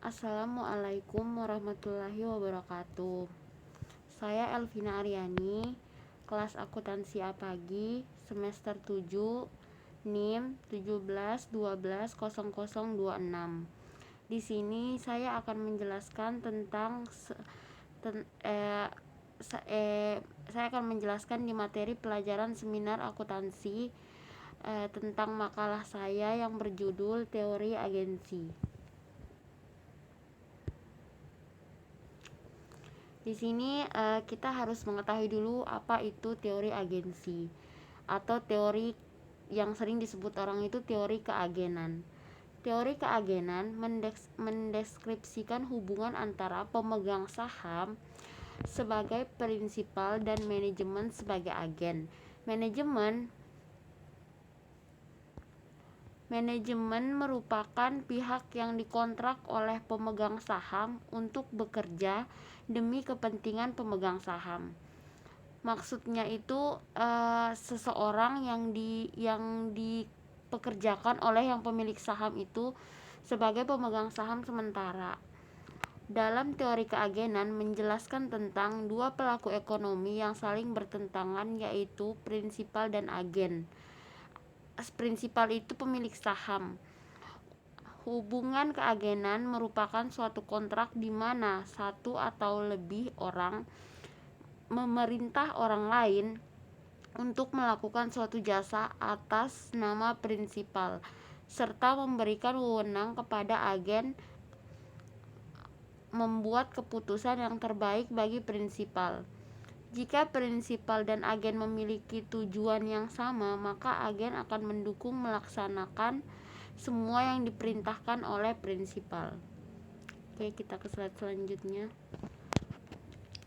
Assalamualaikum warahmatullahi wabarakatuh. Saya Elvina Aryani, kelas akuntansi A-Pagi, semester 7, NIM 17120026. Di sini saya akan menjelaskan tentang saya akan menjelaskan di materi pelajaran seminar akuntansi tentang makalah saya yang berjudul Teori Agensi. Di sini kita harus mengetahui dulu apa itu teori agensi atau teori yang sering disebut orang itu teori keagenan. Teori keagenan mendeskripsikan hubungan antara pemegang saham sebagai prinsipal dan manajemen sebagai agen. Manajemen merupakan pihak yang dikontrak oleh pemegang saham untuk bekerja demi kepentingan pemegang saham. Maksudnya itu seseorang yang dipekerjakan oleh yang pemilik saham itu sebagai pemegang saham sementara. Dalam teori keagenan menjelaskan tentang dua pelaku ekonomi yang saling bertentangan, yaitu prinsipal dan agen. Prinsipal itu pemilik saham. Hubungan keagenan merupakan suatu kontrak di mana satu atau lebih orang memerintah orang lain untuk melakukan suatu jasa atas nama prinsipal, serta memberikan wewenang kepada agen membuat keputusan yang terbaik bagi prinsipal. Jika prinsipal dan agen memiliki tujuan yang sama, maka agen akan mendukung melaksanakan semua yang diperintahkan oleh prinsipal. Oke, kita ke slide selanjutnya.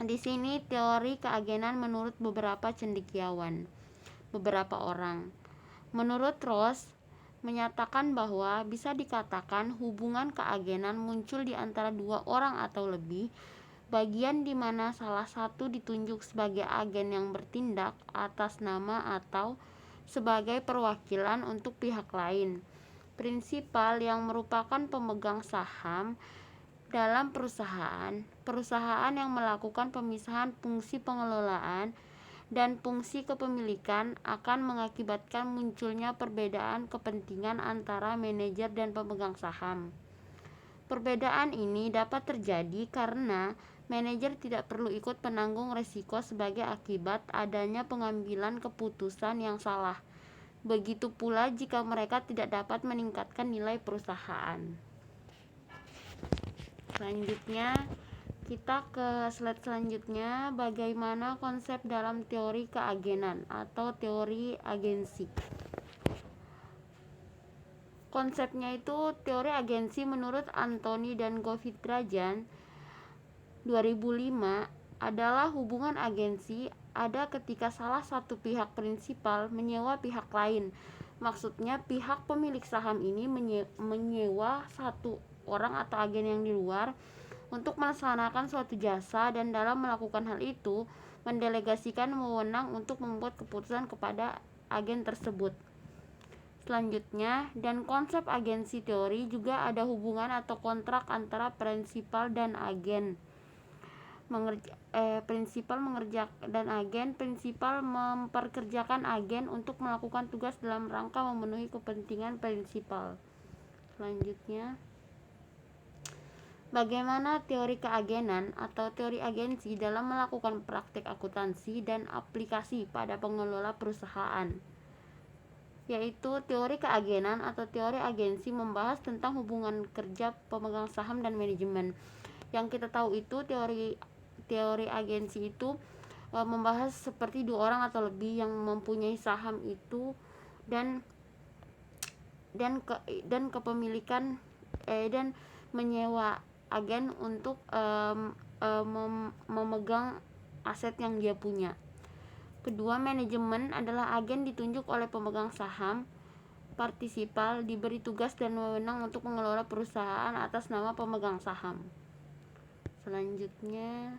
Di sini teori keagenan menurut beberapa orang. Menurut Ross, menyatakan bahwa bisa dikatakan hubungan keagenan muncul di antara dua orang atau lebih, bagian di mana salah satu ditunjuk sebagai agen yang bertindak atas nama atau sebagai perwakilan untuk pihak lain. Prinsipal yang merupakan pemegang saham dalam perusahaan yang melakukan pemisahan fungsi pengelolaan dan fungsi kepemilikan akan mengakibatkan munculnya perbedaan kepentingan antara manajer dan pemegang saham. Perbedaan ini dapat terjadi karena manajer tidak perlu ikut penanggung risiko sebagai akibat adanya pengambilan keputusan yang salah. Begitu pula jika mereka tidak dapat meningkatkan nilai perusahaan. Selanjutnya, kita ke slide selanjutnya, bagaimana konsep dalam teori keagenan atau teori agensi. Konsepnya itu teori agensi menurut Anthony dan Govindrajan 2005 adalah hubungan agensi ada ketika salah satu pihak prinsipal menyewa pihak lain. Maksudnya pihak pemilik saham ini menyewa satu orang atau agen yang di luar untuk melaksanakan suatu jasa, dan dalam melakukan hal itu mendelegasikan wewenang untuk membuat keputusan kepada agen tersebut. Selanjutnya, dan konsep agensi teori juga ada hubungan atau kontrak antara prinsipal dan agen. Prinsipal memperkerjakan agen untuk melakukan tugas dalam rangka memenuhi kepentingan prinsipal. Selanjutnya, bagaimana teori keagenan atau teori agensi dalam melakukan praktik akuntansi dan aplikasi pada pengelola perusahaan. Yaitu teori keagenan atau teori agensi membahas tentang hubungan kerja pemegang saham dan manajemen. Yang kita tahu itu teori agensi itu membahas seperti dua orang atau lebih yang mempunyai saham itu dan kepemilikan dan menyewa agen untuk memegang aset yang dia punya. Kedua, manajemen adalah agen ditunjuk oleh pemegang saham. Partisipal diberi tugas dan wewenang untuk mengelola perusahaan atas nama pemegang saham. Selanjutnya,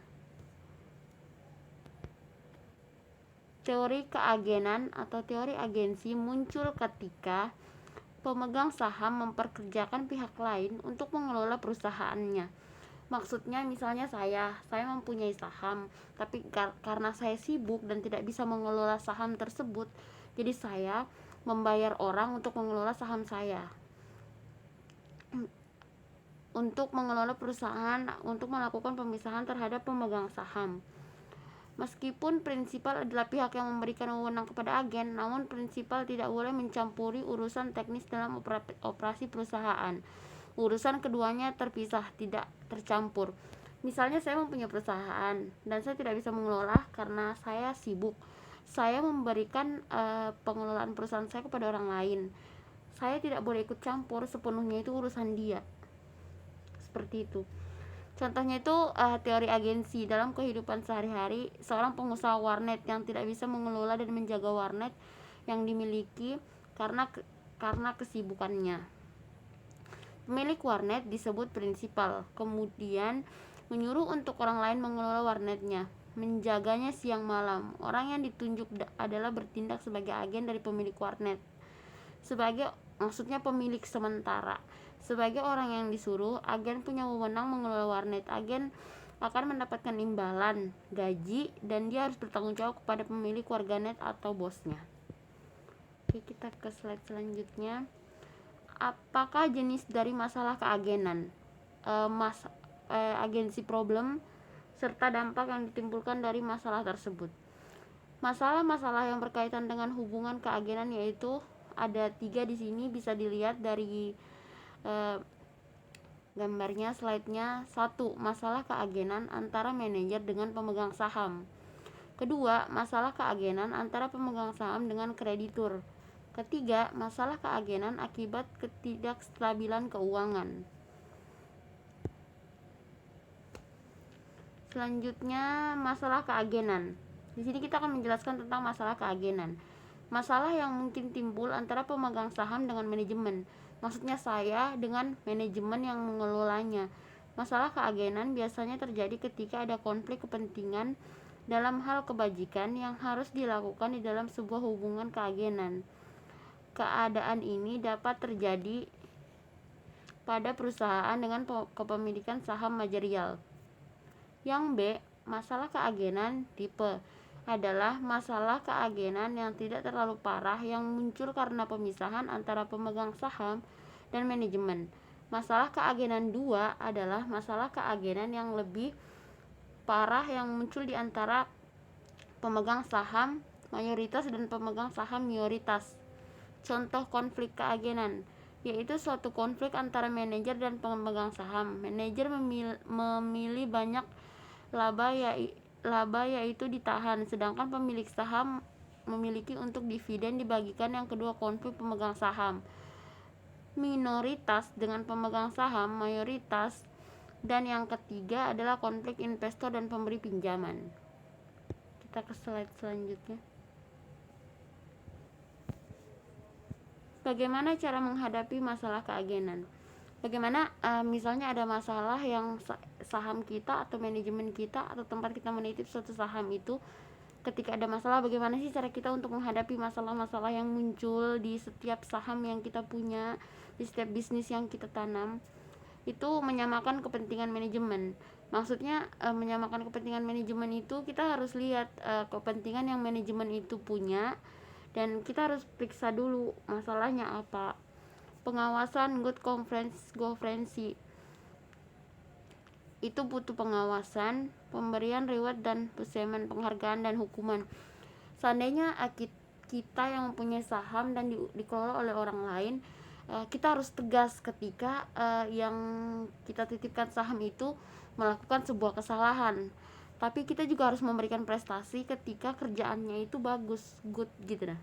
teori keagenan atau teori agensi muncul ketika pemegang saham memperkerjakan pihak lain untuk mengelola perusahaannya. Maksudnya misalnya saya mempunyai saham, tapi karena saya sibuk dan tidak bisa mengelola saham tersebut, jadi saya membayar orang untuk mengelola saham saya, untuk mengelola perusahaan, untuk melakukan pemisahan terhadap pemegang saham. Meskipun prinsipal adalah pihak yang memberikan wewenang kepada agen, namun prinsipal tidak boleh mencampuri urusan teknis dalam operasi perusahaan. Urusan keduanya terpisah, tidak tercampur. Misalnya saya mempunyai perusahaan dan saya tidak bisa mengelola karena saya sibuk. Saya memberikan pengelolaan perusahaan saya kepada orang lain. Saya tidak boleh ikut campur, sepenuhnya itu urusan dia. Seperti itu. Contohnya itu teori agensi. Dalam kehidupan sehari-hari, seorang pengusaha warnet yang tidak bisa mengelola dan menjaga warnet yang dimiliki karena kesibukannya. Pemilik warnet disebut prinsipal, kemudian menyuruh untuk orang lain mengelola warnetnya, menjaganya siang malam. Orang yang ditunjuk adalah bertindak sebagai agen dari pemilik warnet. Maksudnya pemilik sementara. Sebagai orang yang disuruh, agen punya wewenang mengelola warnet. Agen akan mendapatkan imbalan, gaji, dan dia harus bertanggung jawab kepada pemilik warganet atau bosnya. Oke, kita ke slide selanjutnya. Apakah jenis dari masalah keagenan, agensi problem, serta dampak yang ditimbulkan dari masalah tersebut? Masalah-masalah yang berkaitan dengan hubungan keagenan yaitu ada 3 di sini, bisa dilihat dari gambarnya, slide-nya. 1. Masalah keagenan antara manajer dengan pemegang saham. Kedua, masalah keagenan antara pemegang saham dengan kreditur. Ketiga, masalah keagenan akibat ketidakstabilan keuangan. Selanjutnya, masalah keagenan. Di sini kita akan menjelaskan tentang masalah keagenan. Masalah yang mungkin timbul antara pemegang saham dengan manajemen. Maksudnya saya dengan manajemen yang mengelolanya. Masalah keagenan biasanya terjadi ketika ada konflik kepentingan dalam hal kebajikan yang harus dilakukan di dalam sebuah hubungan keagenan. Keadaan ini dapat terjadi pada perusahaan dengan kepemilikan saham manajerial. Yang B, masalah keagenan tipe adalah masalah keagenan yang tidak terlalu parah yang muncul karena pemisahan antara pemegang saham dan manajemen. Masalah keagenan 2 adalah masalah keagenan yang lebih parah yang muncul di antara pemegang saham mayoritas dan pemegang saham minoritas. Contoh konflik keagenan yaitu suatu konflik antara manajer dan pemegang saham. Manajer memilih banyak laba yaitu ditahan, sedangkan pemilik saham memiliki untuk dividen dibagikan. Yang kedua, konflik pemegang saham minoritas dengan pemegang saham mayoritas. Dan yang ketiga adalah konflik investor dan pemberi pinjaman. Kita ke slide selanjutnya. Bagaimana cara menghadapi masalah keagenan? Bagaimana misalnya ada masalah yang saham kita atau manajemen kita atau tempat kita menitip suatu saham itu, ketika ada masalah, bagaimana sih cara kita untuk menghadapi masalah-masalah yang muncul di setiap saham yang kita punya, di setiap bisnis yang kita tanam? Itu menyamakan kepentingan manajemen. Maksudnya menyamakan kepentingan manajemen itu kita harus lihat kepentingan yang manajemen itu punya, dan kita harus periksa dulu masalahnya apa. Pengawasan good governance itu butuh pengawasan, pemberian reward dan punishment, penghargaan dan hukuman. Seandainya kita yang mempunyai saham dan dikelola oleh orang lain, kita harus tegas ketika yang kita titipkan saham itu melakukan sebuah kesalahan. Tapi kita juga harus memberikan prestasi ketika kerjaannya itu bagus, good gitu nah.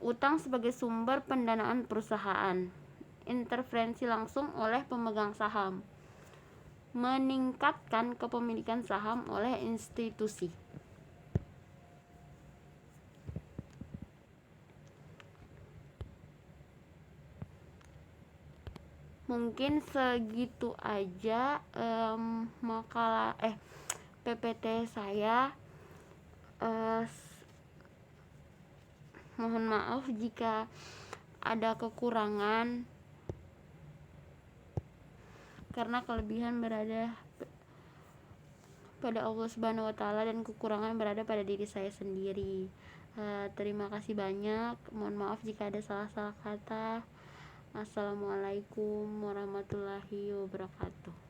Utang sebagai sumber pendanaan perusahaan. Intervensi langsung oleh pemegang saham. Meningkatkan kepemilikan saham oleh institusi. Mungkin segitu aja makalah PPT saya. Mohon maaf jika ada kekurangan, karena kelebihan berada pada Allah Subhanahu wa taala dan kekurangan berada pada diri saya sendiri. Terima kasih banyak. Mohon maaf jika ada salah-salah kata. Assalamualaikum warahmatullahi wabarakatuh.